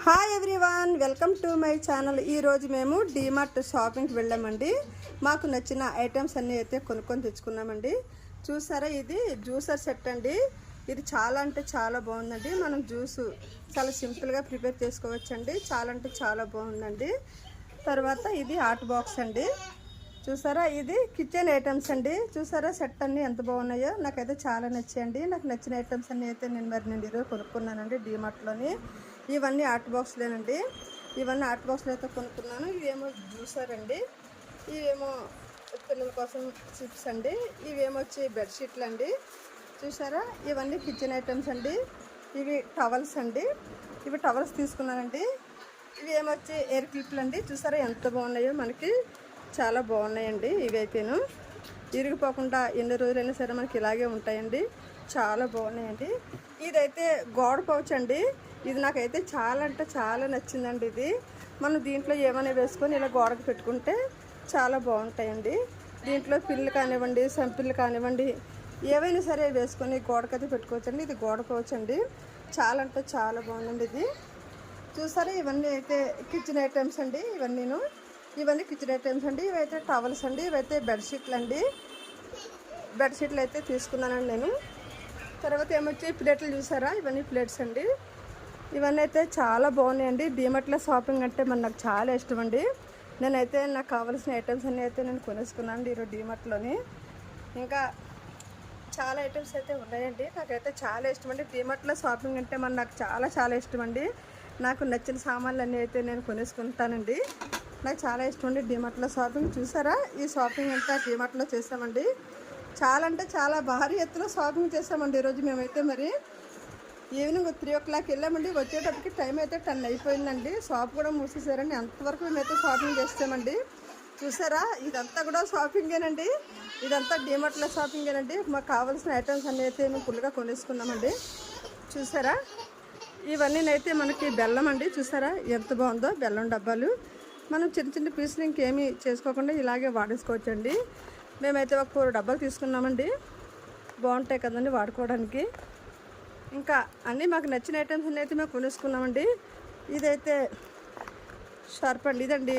Hi everyone, welcome to my channel. ఈరోజు మేము డీమార్ట్ షాపింగ్కి వెళ్ళామండి. మాకు నచ్చిన ఐటమ్స్ అన్నీ అయితే కొనుక్కొని తెచ్చుకున్నామండి. చూసారా, ఇది జ్యూసర్ సెట్ అండి. ఇది చాలా అంటే చాలా బాగుందండి. మనం జ్యూస్ చాలా సింపుల్గా ప్రిపేర్ చేసుకోవచ్చండి. చాలా అంటే చాలా బాగుందండి. తర్వాత ఇది హాట్ బాక్స్ అండి. చూసారా, ఇది కిచెన్ ఐటమ్స్ అండి. చూసారా సెట్ అన్నీ ఎంత బాగున్నాయో, నాకైతే చాలా నచ్చాయండి. నాకు నచ్చిన ఐటమ్స్ అన్నీ అయితే నేను ఈరోజు కొనుక్కున్నానండి డీమార్ట్లోని. ఇవన్నీ హాట్ బాక్స్లేనండి. ఇవన్నీ హాట్ బాక్స్లో అయితే కొనుక్కున్నాను. ఇవేమో జ్యూసర్ అండి, ఇవేమో పిల్లల కోసం చిప్స్ అండి, ఇవేమో వచ్చి బెడ్షీట్లు అండి. చూసారా, ఇవన్నీ కిచెన్ ఐటమ్స్ అండి. ఇవి టవల్స్ అండి. ఇవి టవల్స్ తీసుకున్నానండి. ఇవి ఏమొచ్చి ఎయిర్ క్లిప్లు అండి. చూసారా ఎంత బాగున్నాయో, మనకి చాలా బాగున్నాయండి. ఇవైతేను ఇరిగిపోకుండా ఎన్ని రోజులైనా సరే మనకి ఇలాగే ఉంటాయండి. చాలా బాగున్నాయండి. ఇదైతే గోడ పౌచ్ అండి. ఇది నాకైతే చాలా అంటే చాలా నచ్చిందండి. ఇది మనం దీంట్లో ఏమైనా వేసుకొని ఇలా గోడకు పెట్టుకుంటే చాలా బాగుంటాయండి. దీంట్లో పిల్లు కానివ్వండి, సంపిల్లు కానివ్వండి, ఏవైనా సరే వేసుకొని గోడకైతే పెట్టుకోవచ్చండి. ఇది గోడ పౌచ్ అండి. చాలా అంటే చాలా బాగుందండి ఇది. చూసారా, ఇవన్నీ అయితే కిచెన్ ఐటమ్స్ అండి. ఇవన్నీ కిచెన్ ఐటమ్స్ అండి. ఇవైతే టవల్స్ అండి. ఇవైతే బెడ్షీట్లు అండి. బెడ్షీట్లు అయితే తీసుకున్నానండి నేను. తర్వాత ఏమొచ్చి ప్లేట్లు చూసారా, ఇవన్నీ ప్లేట్స్ అండి. ఇవన్నీ అయితే చాలా బాగున్నాయండి. డీమార్ట్లో షాపింగ్ అంటే నాకు చాలా ఇష్టం అండి. నేనైతే నాకు కావాల్సిన ఐటమ్స్ అన్నీ అయితే నేను కొనేసుకున్నాను ఈరోజు డీమార్ట్లోని. ఇంకా చాలా ఐటమ్స్ అయితే ఉన్నాయండి. నాకైతే చాలా ఇష్టం అండి. డీమార్ట్లో షాపింగ్ అంటే నాకు చాలా చాలా ఇష్టం అండి. నాకు నచ్చిన సామాన్లు అన్నీ అయితే నేను కొనేసుకుంటానండి. నాకు చాలా ఇష్టం అండి డీమార్ట్లో షాపింగ్. చూసారా, ఈ షాపింగ్ అంతా డీమార్ట్లో చేసామండి. చాలా అంటే చాలా భారీ ఎత్తున షాపింగ్ చేసామండి ఈరోజు మేమైతే. మరి ఈవినింగ్ 3 o'clock వెళ్ళామండి. వచ్చేటప్పటికి టైం అయితే 10 అయిపోయిందండి. షాప్ కూడా మూసేసారండి. అంతవరకు మేమైతే షాపింగ్ చేస్తామండి. చూసారా, ఇదంతా కూడా షాపింగేనండి. ఇదంతా డీమార్ట్లో షాపింగేనండి. మాకు కావాల్సిన ఐటమ్స్ అన్నీ అయితే మేము ఫుల్గా కొనేసుకున్నామండి. చూసారా, ఇవన్నీ అయితే మనకి బెల్లం అండి. చూసారా ఎంత బాగుందో, బెల్లం డబ్బాలు. మనం చిన్న చిన్న పీసులు ఇంకేమీ చేసుకోకుండా ఇలాగే వాడేసుకోవచ్చండి. మేమైతే ఒక 4 డబ్బాలు తీసుకున్నామండి. బాగుంటాయి కదండి వాడుకోవడానికి. ఇంకా అన్నీ మాకు నచ్చిన ఐటమ్స్ అన్నీ అయితే మేము కొనేసుకున్నామండి. ఇదైతే షర్ప్ అండి. ఇదండి